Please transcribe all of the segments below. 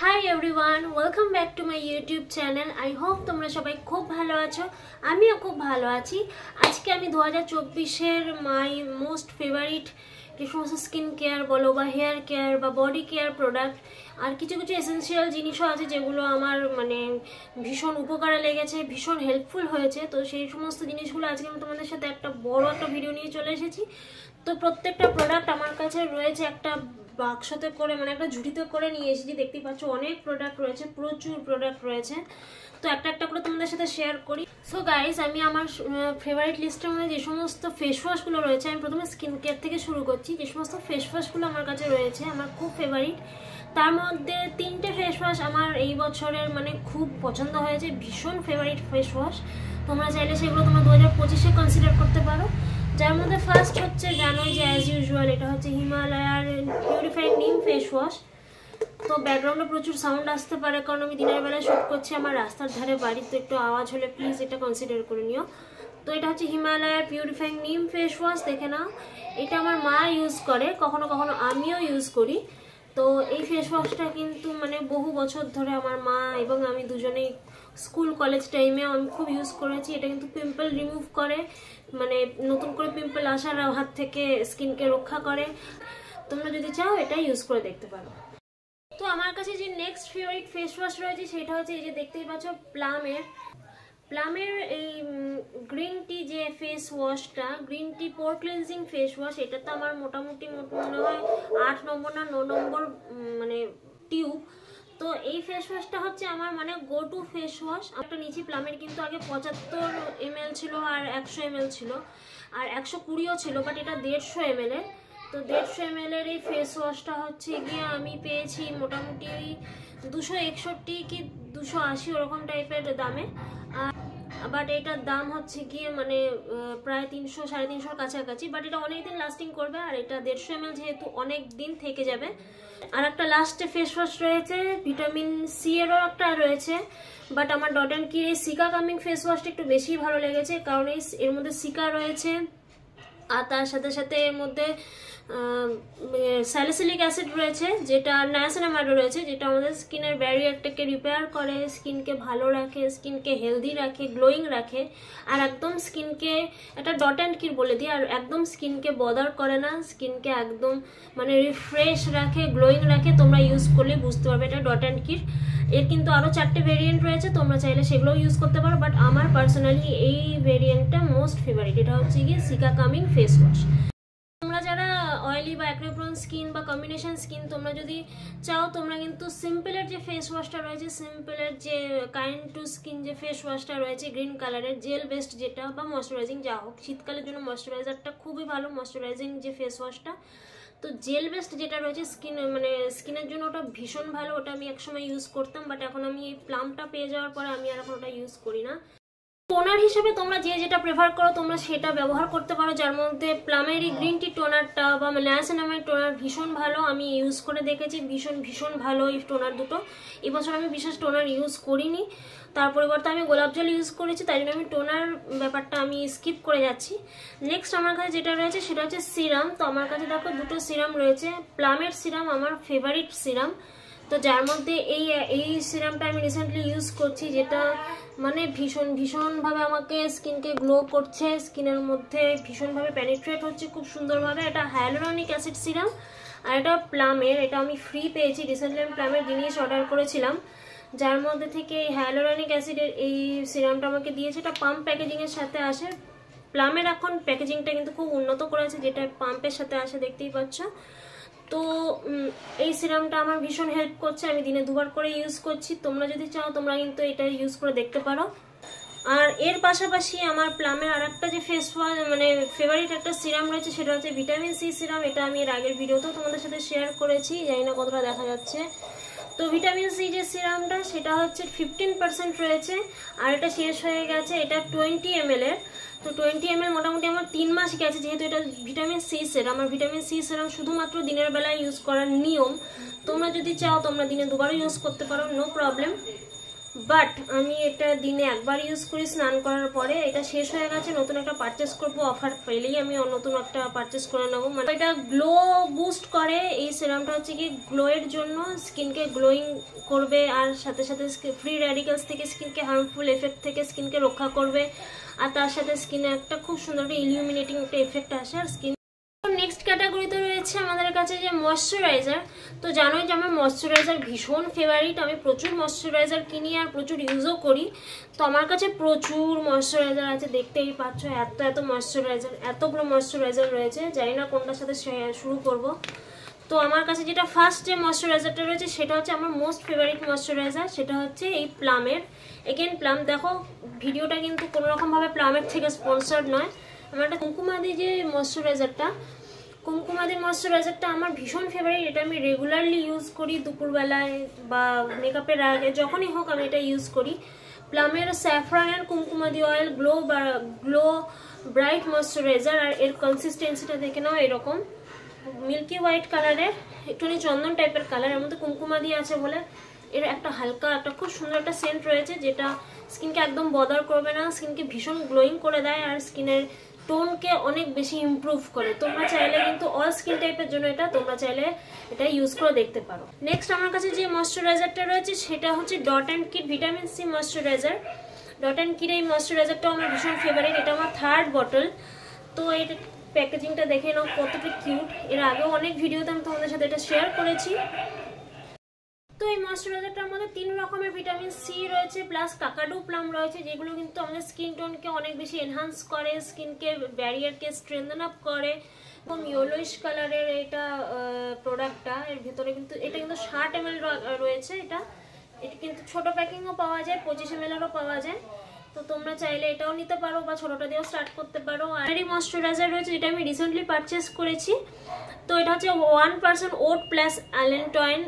Hi everyone, welcome back to my YouTube channel. I hope তোমরা সবাই খুব ভালো আছো, আমিও খুব ভালো আছি। আজকে আমি 2024-এর মাই মোস্ট ফেভারিট যে সমস্ত স্কিন কেয়ার বলো বা হেয়ার কেয়ার বা বডি কেয়ার প্রোডাক্ট আর কিছু কিছু এসেন্সিয়াল জিনিসও আছে যেগুলো আমার ভীষণ উপকারে লেগেছে, ভীষণ হেল্পফুল হয়েছে। তো সেই সমস্ত জিনিসগুলো আজকে আমি তোমাদের সাথে একটা বড় একটা ভিডিও নিয়ে চলে এসেছি। তো প্রত্যেকটা প্রোডাক্ট আমার কাছে রয়েছে একটা বাক্সতে করে, একটা ঝুড়িতে করে নিয়ে এসেছি। দেখতেই পাচ্ছ অনেক প্রোডাক্ট রয়েছে, প্রচুর প্রোডাক্ট রয়েছে। তো একটা একটা করে তোমাদের সাথে শেয়ার করি। সো গাইস, আমি আমার ফেভারিট লিস্টের মধ্যে যে সমস্ত ফেস ওয়াশগুলো রয়েছে, আমি প্রথমে স্কিন কেয়ার থেকে শুরু করছি। যে সমস্ত ফেস ওয়াশগুলো আমার কাছে রয়েছে আমার খুব ফেভারিট, তার মধ্যে 3টে ফেস ওয়াশ আমার এই বছরের খুব পছন্দ হয়েছে, ভীষণ ফেভারিট ফেস ওয়াশ। তোমরা চাইলে সেগুলো তোমরা 2025-এ কনসিডার করতে পারো। যার মধ্যে ফার্স্ট হচ্ছে, জানোই যে অ্যাজ ইউজুয়াল এটা হচ্ছে হিমালয়ার পিউরিফাইং নিম ফেস ওয়াশ। তো ব্যাকগ্রাউন্ডে প্রচুর সাউন্ড আসতে পারে কারণ আমি দিনের বেলায় শ্যুট করছি, আমার রাস্তার ধারে বাড়ি, তো একটু আওয়াজ হলে প্লিজ এটা কনসিডার করে নিও। তো এটা হচ্ছে হিমালয়ার পিউরিফাইং নিম ফেস ওয়াশ, দেখে নাও। এটা আমার মা ইউজ করে, কখনো কখনো আমিও ইউজ করি। তো এই ফেস ওয়াশটা কিন্তু বহু বছর ধরে আমার মা এবং আমি দুজনেই স্কুল কলেজ টাইমেও আমি খুব ইউজ করেছি। এটা কিন্তু পিম্পল রিমুভ করে, নতুন করে পিম্পল আসার হাত থেকে স্কিনকে রক্ষা করে। তোমরা যদি চাও এটা ইউজ করে দেখতে পারো। তো আমার কাছে যে নেক্সট ফেভারিট ফেস ওয়াশ রয়েছে সেটা হচ্ছে এই যে দেখতেই পাচ্ছ প্লামের এই গ্রিন টি যে ফেস ওয়াশটা, green tea pore cleansing face wash. এটা তো আমার মোটামুটি মনে হয় 8 নম্বর না 9 নম্বর টিউব। তো এই ফেস ওয়াশটা হচ্ছে আমার গো টু ফেস ওয়াশ। একটা নিচে প্লামের কিন্তু আগে 75 ml ছিল আর 100 ml ছিল আর 120ও ছিল, বাট এটা 150 ml এর। তো 150 ml এর এই ফেস ওয়াশটা হচ্ছে গিয়ে আমি পেয়েছি মোটামুটি ওই 261 কি 280 ওরকম টাইপের দামে। বাট এটার দাম হচ্ছে গিয়ে প্রায় 300 350 কাছাকাছি। বাট এটা অনেকদিন লাস্টিং করবে আর এটা 150 ml যেহেতু অনেক দিন থেকে যাবে। আর একটা লাস্টে ফেস ওয়াশ রয়েছে, ভিটামিন সি এরও একটা রয়েছে, বাট আমার ডট অ্যান্ড কির এই সিকা কামিং ফেস ওয়াশটা একটু বেশি ভালো লেগেছে কারণ এর মধ্যে সিকা রয়েছে আর তার সাথে সাথে এর মধ্যে স্যালিসিলিক অ্যাসিড রয়েছে, যেটা নায়াসিনামাইড রয়েছে, যেটা আমাদের স্কিনের ব্যারিয়ারটাকে রিপেয়ার করে, স্কিনকে ভালো রাখে, স্কিনকে হেলদি রাখে, গ্লোয়িং রাখে। আর একদম স্কিনকে একটা ডট অ্যান্ড কির বলে দিই, আর একদম স্কিনকে বদার করে না, স্কিনকে একদম রিফ্রেশ রাখে, গ্লোয়িং রাখে। তোমরা ইউজ করলে বুঝতে পারবে এটা ডট অ্যান্ড কির। এর কিন্তু আরও 4টে ভেরিয়েন্ট রয়েছে, তোমরা চাইলে সেগুলোও ইউজ করতে পারো, বাট আমার পার্সোনালি এই ভেরিয়েন্টটা মোস্ট ফেভারিট। এটা হচ্ছে গিয়ে সিকা কামিং ফেস ওয়াশ। তোমরা যারা অয়েলি বা অ্যাক্নে-প্রোন স্কিন বা কম্বিনেশন স্কিন তোমরা যদি চাও, তোমরা কিন্তু সিম্পলের যে ফেস ওয়াশটা রয়েছে, সিম্পলের যে কাইন্ড টু স্কিন যে ফেস ওয়াশটা রয়েছে গ্রিন কালারের জেল বেস্ট যেটা বা ময়শ্চারাইজিং যা হোক, শীতকালের জন্য ময়শ্চারাইজারটা খুবই ভালো, ময়শ্চারাইজিং যে ফেস ওয়াশটা। তো জেল বেস্ট যেটা রয়েছে স্কিনের জন্য ওটা ভীষণ ভালো, ওটা আমি একসময় ইউজ করতাম, বাট এখন আমি এই প্লামটা পেয়ে যাওয়ার পরে আমি আর এখন ওটা ইউজ করি না। টোনার হিসেবে তোমরা যে যেটা প্রেফার করো তোমরা সেটা ব্যবহার করতে পারো, যার মধ্যে প্লামের এই গ্রিন টি টোনারটা বা নায়াসিনামাইড টোনার ভীষণ ভালো, আমি ইউজ করে দেখেছি, ভীষণ ভালো এই টোনার দুটো। এবছর আমি বিশেষ টোনার ইউজ করিনি, তার পরিবর্তে আমি গোলাপ জল ইউজ করেছি, তাই জন্য আমি টোনার ব্যাপারটা আমি স্কিপ করে যাচ্ছি। নেক্সট আমার কাছে যেটা রয়েছে সেটা হচ্ছে সিরাম। তো আমার কাছে দেখো দুটো সিরাম রয়েছে। প্লামের সিরাম আমার ফেভারিট সিরাম, তো যার মধ্যে এই সিরামটা আমি রিসেন্টলি ইউজ করছি, যেটা ভীষণভাবে আমাকে স্কিনকে গ্লো করছে, স্কিনের মধ্যে ভীষণভাবে পেনিট্রেট হচ্ছে খুব সুন্দরভাবে। এটা হায়ালুরনিক অ্যাসিড সিরাম আর এটা প্লামের, এটা আমি ফ্রি পেয়েছি। রিসেন্টলি আমি প্লামের জিনিস অর্ডার করেছিলাম, যার মধ্যে থেকে এই হায়ালুরনিক অ্যাসিডের এই সিরামটা আমাকে দিয়েছে। এটা পাম্প প্যাকেজিংয়ের সাথে আসে। প্লামের এখন প্যাকেজিংটা কিন্তু খুব উন্নত করেছে, যেটা পাম্পের সাথে আসে, দেখতেই পাচ্ছ। তো এই সিরামটা আমার ভীষণ হেল্প করছে, আমি দিনে 2বার করে ইউজ করছি। তোমরা যদি চাও তোমরা কিন্তু এটা ইউজ করে দেখতে পারো। আর এর পাশাপাশি আমার প্লামের আর একটা যে ফেস ওয়াশ ফেভারিট একটা সিরাম রয়েছে সেটা হচ্ছে ভিটামিন সি সিরাম। এটা আমি এর আগের ভিডিওতেও তোমাদের সাথে শেয়ার করেছি, জানি না কতটা দেখা যাচ্ছে। তো ভিটামিন সি যে সিরামটা সেটা হচ্ছে 15% রয়েছে আর এটা শেষ হয়ে গেছে। এটা 20 ml এর। তো 20 ml মোটামুটি আমার 3 মাস গেছে, যেহেতু এটা ভিটামিন সি সেরাম। আমার ভিটামিন সি সেরাম শুধুমাত্র দিনের বেলায় ইউজ করার নিয়ম, তোমরা যদি চাও তোমরা দিনে 2বারও ইউজ করতে পারো, নো প্রবলেম। বাট আমি এটা দিনে একবার ইউজ করি স্নান করার পরে। এটা শেষ হয়ে গেছে, নতুন একটা পারচেস করবো, অফার পেলেই আমি নতুন একটা পারচেস করে নেবো। মানে এটা গ্লো বুস্ট করে। এই সিরামটা হচ্ছে কি গ্লোয়ের জন্য, স্কিনকে গ্লোয়িং করবে আর সাথে সাথে ফ্রি র্যাডিক্যালস থেকে, স্কিনকে হার্মফুল এফেক্ট থেকে স্কিনকে রক্ষা করবে। আর তার সাথে স্কিনে একটা খুব সুন্দর একটা ইলুমিনেটিং একটা এফেক্ট আসে। আর স্কিন নেক্সট ক্যাটাগরিতে রয়েছে আমাদের কাছে যে ময়শ্চারাইজার। তো জানোই যে আমার ময়শ্চারাইজার ভীষণ ফেভারিট, আমি প্রচুর ময়শ্চারাইজার কিনি আর প্রচুর ইউজও করি। তো আমার কাছে প্রচুর ময়শ্চারাইজার আছে, দেখতেই পাচ্ছ এত ময়শ্চারাইজার, এতগুলো ময়শ্চারাইজার রয়েছে, জানি না কোনটার সাথে শুরু করব। তো আমার কাছে যেটা ফার্স্ট যে ময়শ্চারাইজারটা রয়েছে সেটা হচ্ছে আমার মোস্ট ফেভারিট ময়শ্চারাইজার, সেটা হচ্ছে এই প্লামের। এগেন প্লাম, দেখো ভিডিওটা কিন্তু কোনোরকমভাবে প্লামের থেকে স্পন্সার্ড নয়। আমার একটা কুমকুমাদি যে ময়শ্চারাইজারটা, কুমকুমাদি ময়শ্চারাইজারটা আমার ভীষণ ফেভারিট। এটা আমি রেগুলারলি ইউজ করি, দুপুরবেলায় বা মেকআপের আগে যখনই হোক আমি এটা ইউজ করি। প্লামের স্যাফরানের Kumkumadi oil glow bright moisturiser. আর এর কনসিস্টেন্সিটা দেখে নাও, এরকম মিল্কি হোয়াইট কালারের, একটুখানি চন্দন টাইপের কালার, এর মধ্যে কুমকুমাদি আছে বলে এর একটা হালকা একটা খুব সুন্দর একটা সেন্ট রয়েছে, যেটা স্কিনকে একদম বদার করবে না, স্কিনকে ভীষণ গ্লোয়িং করে দেয় আর স্কিনের টোনকে অনেক বেশি ইমপ্রুভ করে। তোমরা চাইলে কিন্তু অল স্কিন টাইপের জন্য এটা তোমরা চাইলে এটা ইউজ করে দেখতে পারো। নেক্সট আমার কাছে যে ময়শ্চারাইজারটা রয়েছে সেটা হচ্ছে Dot and Key vitamin C moisturiser. Dot and Key এই ময়শ্চারাইজারটাও আমার ভীষণ ফেভারিট, এটা আমার 3rd বটল। তো এটা প্যাকেজিংটা দেখে নাও কতটা কিউট। এর আগেও অনেক ভিডিওতে আমি তোমাদের সাথে এটা শেয়ার করেছি। তো এই ময়শ্চারাইজারটার মধ্যে 3 রকমের ভিটামিন সি রয়েছে, প্লাস কাকাডু প্লাম রয়েছে, যেগুলো কিন্তু আমাদের স্কিন টোনকে অনেক বেশি এনহান্স করে, স্কিনকে ব্যারিয়ারকে স্ট্রেংথেন আপ করে। এবং ইয়েলোইশ কালারের এটা প্রোডাক্টটা, এর ভিতরে কিন্তু এটা কিন্তু 60 ml রয়েছে। এটা কিন্তু ছোট প্যাকিংও পাওয়া যায়, 25 ml-এরও পাওয়া যায়। তো তোমরা চাইলে এটাও নিতে পারো বা ছোটটা দিয়েও স্টার্ট করতে পারো। আর এই ময়শ্চারাইজার রয়েছে যেটা আমি রিসেন্টলি পারচেস করেছি। তো এটা হচ্ছে 1% ওট প্লাস অ্যালেন্টয়েন।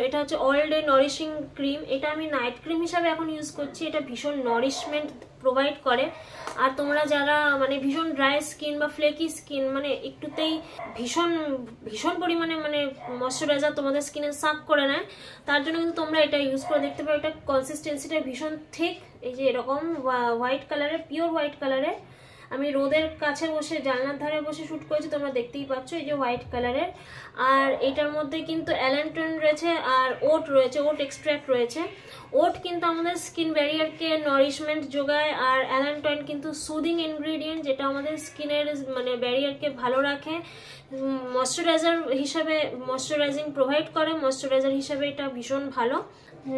এটা হচ্ছে অল ডে নারিশিং ক্রিম। এটা আমি নাইট ক্রিম হিসাবে এখন ইউজ করছি। এটা ভীষণ নারিশমেন্ট প্রোভাইড করে। আর তোমরা যারা মানে ভীষণ ড্রাই স্কিন বা ফ্লেকি স্কিন, মানে একটুতেই ভীষণ পরিমাণে মানে ময়শ্চারাইজার তোমাদের স্কিনে সাক করে নেয়, তার জন্য কিন্তু তোমরা এটা ইউজ করে দেখতে পারো। এটা কনসিস্টেন্সিটা ভীষণ ঠিক, এই যে এরকম হোয়াইট কালারের, পিওর হোয়াইট কালারের। আমি রোদের কাছে বসে জানলার ধারে বসে শুট করেছি, তোমরা দেখতেই পাচ্ছ এই যে হোয়াইট কালারের। আর এটার মধ্যে কিন্তু অ্যালেন্টন রয়েছে আর ওট রয়েছে, ওট এক্সট্র্যাক্ট রয়েছে। ওট কিন্তু আমাদের স্কিন ব্যারিয়ারকে নারিশমেন্ট যোগায়, আর অ্যালেন্টন কিন্তু সুদিং ইনগ্রিডিয়েন্ট, যেটা আমাদের স্কিনের মানে ব্যারিয়ারকে ভালো রাখে, ময়শ্চারাইজার হিসাবে ময়শ্চারাইজিং প্রোভাইড করে। ময়শ্চারাইজার হিসাবে এটা ভীষণ ভালো।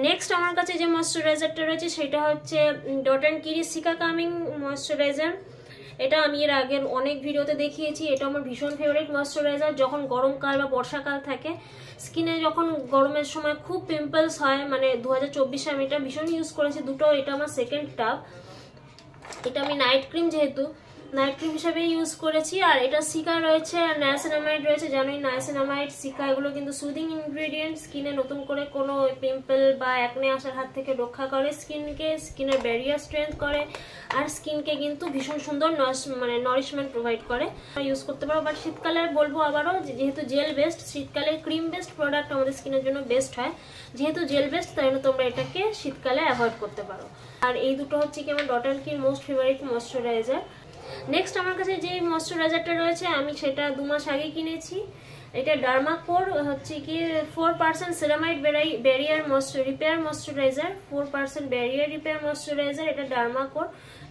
নেক্সট আমার কাছে যে ময়শ্চারাইজারটা রয়েছে সেটা হচ্ছে Dot and kit seeker coming moisturiser. এটা আমি এর আগের অনেক ভিডিওতে দেখিয়েছি। এটা আমার ভীষণ ফেভারিট ময়শ্চারাইজার। যখন গরমকাল বা বর্ষাকাল থাকে, স্কিনে যখন গরমের সময় খুব পিম্পলস হয়, মানে 2024-এ আমি এটা ভীষণ ইউজ করেছি দুটো। এটা আমার 2nd টাব। এটা আমি নাইট ক্রিম, যেহেতু নাইট ক্রিম হিসাবে ইউজ করেছি। আর এটা সিকা রয়েছে আর নায়াসিনামাইড রয়েছে। জানোই নায়াসিনামাইড, সিকা এগুলো কিন্তু সুদিং ইনগ্রিডিয়েন্ট, স্কিনে নতুন করে কোনো পিম্পল বা একনে আসার হাত থেকে রক্ষা করে, স্কিনের ব্যারিয়ার স্ট্রেংথ করে, আর স্কিনকে কিন্তু ভীষণ সুন্দর মানে নারিশমেন্ট প্রোভাইড করে, ইউজ করতে পারো। বাট শীতকালে বলবো আবারও, যেহেতু জেল বেস্ট, শীতকালে ক্রিম বেস্ট প্রোডাক্ট আমাদের স্কিনের জন্য বেস্ট হয়। যেহেতু জেল বেস্ট, তাই জন্য তোমরা এটাকে শীতকালে অ্যাভয়েড করতে পারো। আর এই দুটো হচ্ছে কি আমার dot and kit most favourite moisturiser. Next আমার কাছে যে ময়শ্চারাইজারটা রয়েছে আমি সেটা 2 মাস আগে কিনেছি। এটা ডার্মাকোর হচ্ছে কি 4% ceramide barrier repair moisturiser, 4% barrier repair moisturiser. এটা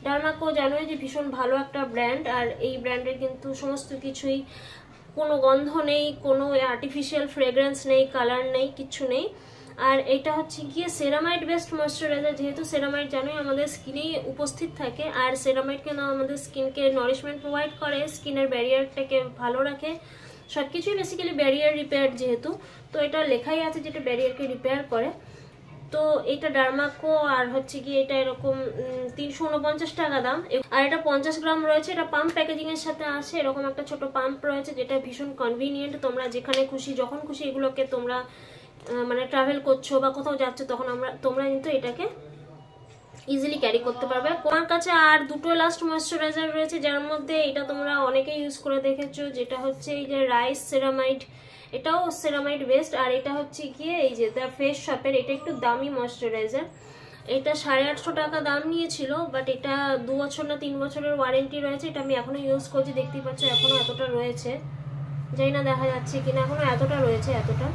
ডার্মাকো জানোই যে ভীষণ ভালো একটা ব্র্যান্ড। আর এই ব্র্যান্ডের কিন্তু সমস্ত কিছুই, কোনো গন্ধ নেই, কোনো আর্টিফিশিয়াল ফ্রেগ্রেন্স নেই, কালার নেই, কিচ্ছু নেই। আর এটা হচ্ছে গিয়ে সেরামাইড বেস্ট ময়শ্চারাইজার। যেহেতু সেরামাইড জানোই আমাদের স্কিনেই উপস্থিত থাকে, আর সেরামাইড কেন আমাদের স্কিনকে নারিশমেন্ট প্রোভাইড করে, স্কিনের ব্যারিয়ারটাকে ভালো রাখে, সবকিছুই বেসিক্যালি ব্যারিয়ার রিপেয়ার যেহেতু। তো এটা লেখাই আছে যেটা ব্যারিয়ারকে রিপেয়ার করে। তো এটা ডার্মাকো, আর হচ্ছে কি এটা এরকম 349 টাকা দাম। আর এটা 50 গ্রাম রয়েছে। এটা পাম্প প্যাকেজিং এর সাথে আসে, এরকম একটা ছোট পাম্প রয়েছে, যেটা ভীষণ কনভিনিয়েন্ট। তোমরা যেখানে খুশি যখন খুশি এগুলোকে তোমরা মানে ট্রাভেল করছো বা কোথাও যাচ্ছ, তখন তোমরা কিন্তু এটাকে ইজিলি ক্যারি করতে পারবে। আমার কাছে আর দুটো লাস্ট ময়শ্চারাইজার রয়েছে, যার মধ্যে এটা তোমরা অনেকে ইউজ করে দেখেছো, যেটা হচ্ছে এই যে রাইস সেরামাইড। এটাও সেরামাইড বেস্ট। আর এটা হচ্ছে গিয়ে এই যে দ্য ফেস শপের, এটা একটু দামি ময়শ্চারাইজার। এটা 850 টাকা দাম নিয়েছিল, বাট এটা 2 বছর না 3 বছরের ওয়ারেন্টি রয়েছে। এটা আমি এখনো ইউজ করছি, দেখতেই পাচ্ছ এখনো এতটা রয়েছে, জানি না দেখা যাচ্ছে কিনা, এখনো এতটা রয়েছে, এতটা।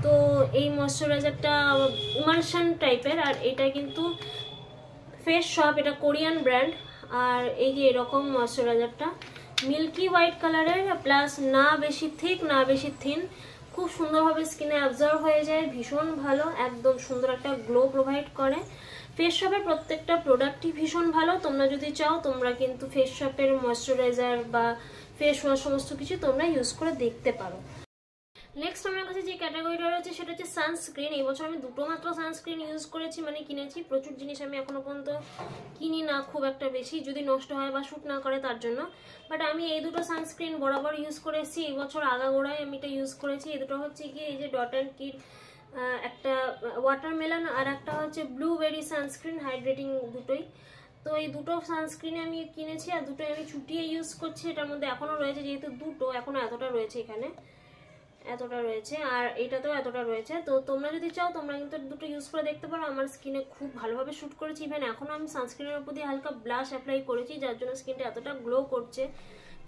তো এই ময়শ্চারাইজারটা ইমালশন টাইপের, আর এটা কিন্তু ফেস শপ, এটা কোরিয়ান ব্র্যান্ড। আর এই যে এরকম ময়শ্চারাইজারটা মিল্কি হোয়াইট কালারের, প্লাস না বেশি থিক না বেশি থিন, খুব সুন্দরভাবে স্কিনে অ্যাবজর্ব হয়ে যায়, ভীষণ ভালো, একদম সুন্দর একটা গ্লো প্রোভাইড করে। ফেস শপের প্রত্যেকটা প্রোডাক্টই ভীষণ ভালো। তোমরা যদি চাও তোমরা কিন্তু ফেস শপের ময়শ্চারাইজার বা ফেস ওয়াশ সমস্ত কিছু তোমরা ইউজ করে দেখতে পারো। নেক্সট আমার কাছে যে ক্যাটাগরিটা রয়েছে সেটা হচ্ছে সানস্ক্রিন। এই বছর আমি দুটো মাত্র সানস্ক্রিন ইউজ করেছি, মানে কিনেছি। প্রচুর জিনিস আমি এখনো পর্যন্ত কিনি না খুব একটা বেশি, যদি নষ্ট হয় বা শ্যুট না করে তার জন্য। বাট আমি এই দুটো সানস্ক্রিন বরাবর ইউজ করে এসেছি, এই বছর আগাগোড়ায় আমি এটা ইউজ করেছি। এই দুটো হচ্ছে কি, এই যে ডট অ্যান্ড কির একটা ওয়াটারমেলন আর একটা হচ্ছে ব্লুবেরি সানস্ক্রিন, হাইড্রেটিং দুটোই। তো এই দুটো সানস্ক্রিনে আমি কিনেছি, আর দুটোই আমি ছুটিয়ে ইউজ করছি। এটার মধ্যে এখনো রয়েছে, যেহেতু দুটো এখনো এতটা রয়েছে, এখানে এতটা রয়েছে, আর এটাতেও এতটা রয়েছে। তো তোমরা যদি চাও তোমরা কিন্তু দুটো ইউজ করে দেখতে পারো। আমার স্কিনে খুব ভালোভাবে শ্যুট করেছি। ইভেন এখনো আমি সানস্ক্রিনের উপর দিয়ে হালকা ব্লাশ অ্যাপ্লাই করেছি, যার জন্য স্কিনটা এতটা গ্লো করছে,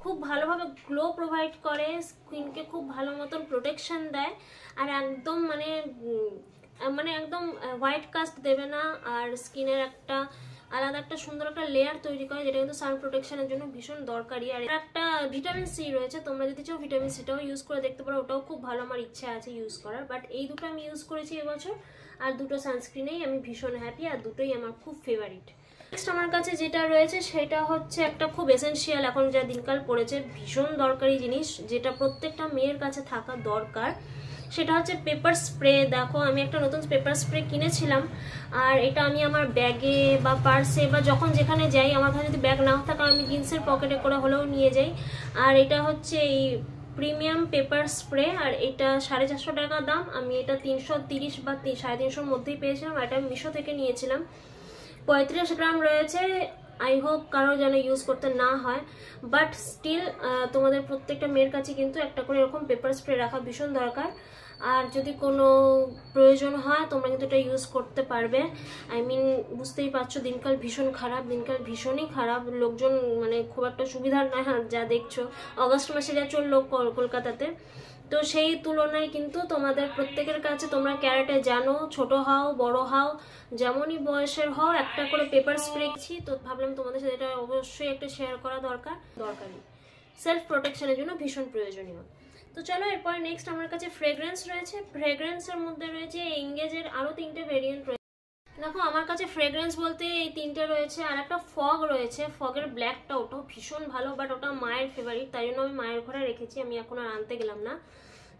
খুব ভালোভাবে গ্লো প্রোভাইড করে, স্কিনকে খুব ভালো মতন প্রোটেকশন দেয়, আর একদম মানে একদম হোয়াইট কাস্ট দেবে না, আর স্কিনের একটা আলাদা একটা সুন্দর একটা লেয়ার তৈরি করে, যেটা কিন্তু সান প্রোটেকশনের জন্য ভীষণ দরকারি। আর একটা ভিটামিন সি রয়েছে, তোমরা যদি চাও ভিটামিন সিটাও ইউজ করে দেখতে পারো, ওটাও খুব ভালো, আমার ইচ্ছা আছে ইউজ করার। বাট এই দুটো আমি ইউজ করেছি এবছর, আর দুটো সানস্ক্রিনেই আমি ভীষণ হ্যাপি, আর দুটোই আমার খুব ফেভারিট। নেক্সট আমার কাছে যেটা রয়েছে সেটা হচ্ছে একটা খুব এসেনশিয়াল, এখন যা দিনকাল পড়েছে, ভীষণ দরকারি জিনিস, যেটা প্রত্যেকটা মেয়ের কাছে থাকা দরকার, সেটা হচ্ছে পেপার স্প্রে। দেখো আমি একটা নতুন পেপার স্প্রে কিনেছিলাম, আর এটা আমি আমার ব্যাগে বা পার্সে বা যখন যেখানে যাই, আমার কাছে যদি ব্যাগ নাও থাকে আমি জিন্সের পকেটে করে হলেও নিয়ে যাই। আর এটা হচ্ছে এই প্রিমিয়াম পেপার স্প্রে, আর এটা 450 টাকা দাম। আমি এটা 330 বা 350-এর মধ্যেই পেয়েছিলাম। এটা আমি মিশো থেকে নিয়েছিলাম। 35 গ্রাম রয়েছে। আই হোপ কারো যেন ইউজ করতে না হয়, বাট স্টিল তোমাদের প্রত্যেকটা মেয়ের কাছে কিন্তু একটা করে এরকম পেপার স্প্রে রাখা ভীষণ দরকার। আর যদি কোনো প্রয়োজন হয় তোমরা কিন্তু এটা ইউজ করতে পারবে। আই মিন বুঝতেই পারছো দিনকাল ভীষণ খারাপ, দিনকাল ভীষণই খারাপ, লোকজন মানে খুব একটা সুবিধার নয়, যা দেখছো অগস্ট মাসে যা চললো কলকাতাতে। তো সেই তুলনায় কিন্তু তোমাদের প্রত্যেকের কাছে, তোমরা ক্যারেটে জানো, ছোট হও বড় হও যেমনই বয়সের হও, একটা করে পেপার স্প্রে ছি। তো ভাবলাম তোমাদের সাথে এটা অবশ্যই একটা শেয়ার করা দরকারি, সেলফ প্রোটেকশনের জন্য ভীষণ প্রয়োজনীয়। তো চলো এরপর নেক্সট আমার কাছে ফ্রেগ্রেন্স রয়েছে। ফ্রেগ্রেন্সের মধ্যে রয়েছে এঙ্গেজের আরও 3টে ভেরিয়েন্ট রয়েছে। দেখো আমার কাছে ফ্রেগ্রেন্স বলতে এই 3টে রয়েছে, আর একটা ফগ রয়েছে, ফগের ব্ল্যাকটা, ওটাও ভীষণ ভালো, বাট ওটা মায়ের ফেভারিট, তাই জন্য আমি মায়ের ঘরে রেখেছি, আমি এখন আর আনতে গেলাম না।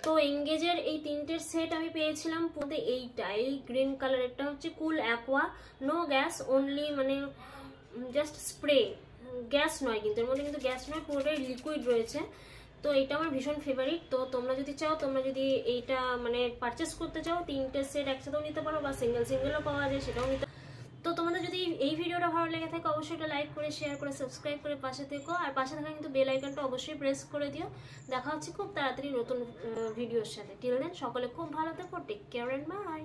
তো এঙ্গেজের এই 3টের সেট আমি পেয়েছিলাম পুরো এইটা, এই গ্রিন কালার, একটা হচ্ছে কুল অ্যাকোয়া, নো গ্যাস, অনলি মানে জাস্ট স্প্রে, গ্যাস নয় কিন্তু, এর মধ্যে কিন্তু গ্যাস নয়, পুরোটাই লিকুইড রয়েছে। তো এটা আমার ভীষণ ফেভারিট। তো তোমরা যদি চাও, তোমরা যদি এইটা মানে পারচেস করতে চাও, 3টে সেট একসাথেও নিতে পারো, বা সিঙ্গেলও পাওয়া যায়, সেটাও নিতে। তো তোমাদের যদি এই ভিডিওটা ভালো লেগে থাকে অবশ্যই এটা লাইক করে, শেয়ার করে, সাবস্ক্রাইব করে পাশে থেকো, আর পাশে থাকা কিন্তু বেল আইকনটা অবশ্যই প্রেস করে দিও। দেখা হচ্ছে খুব তাড়াতাড়ি নতুন ভিডিওর সাথে। টিল দেন সকলে খুব ভালো থেকো, টেক কেয়ার এন্ড বাই।